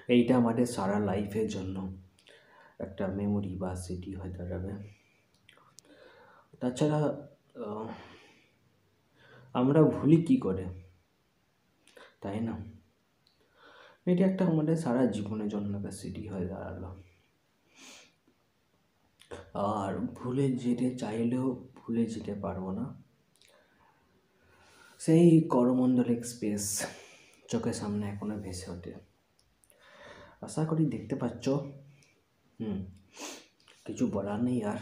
এইটা আমাদের সারা লাইফের জন্য একটা মেমোরি বা স্মৃতি হয়ে দাঁড়াবে। তাছাড়া আহ, আমরা ভুলি কী করে, তাই না? এটা একটা আমাদের সারা জীবনের জন্য একটা স্মৃতি হয়ে দাঁড়ালো। আর ভুলে যেতে চাইলেও ভুলে যেতে পারবো না, সেই করমণ্ডল এক্সপ্রেস চোখের সামনে এখনো ভেসে ওঠে। আশা করি দেখতে পাচ্ছ। কিছু বলার নেই আর।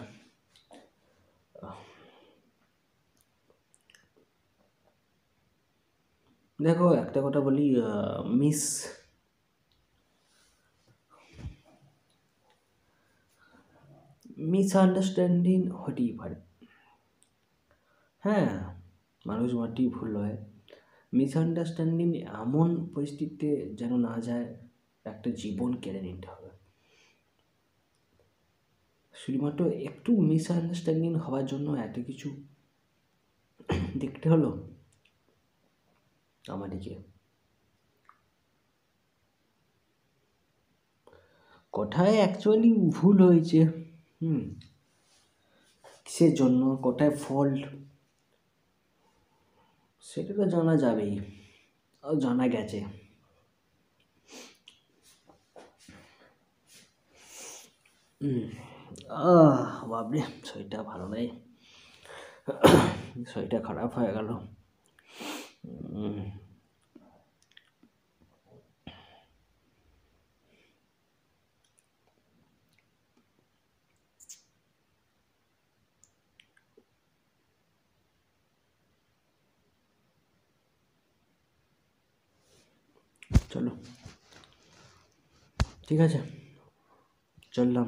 দেখো, একটা কথা বলি, মিসআন্ডারস্ট্যান্ডিং হতেই পারে। হ্যাঁ, মানুষ মাত্রই ভুল হয়। মিসআন্ডারস্ট্যান্ডিং এমন পরিস্থিতিতে যেন না যায় একটা জীবন কেড়ে নিতে হবে। শুধুমাত্র একটু মিসআন্ডারস্ট্যান্ডিং হওয়ার জন্য এত কিছু দেখতে হলো আমাদেরকে। কোথায় অ্যাকচুয়ালি ভুল হয়েছে, কিসের জন্য, কোথায় ফল্ট, সেটা তো জানা যাবেই, জানা গেছে। বাবরে, শরীরটা ভালো নেই, শরীরটা খারাপ হয়ে গেল। চলো, ঠিক আছে, চললাম।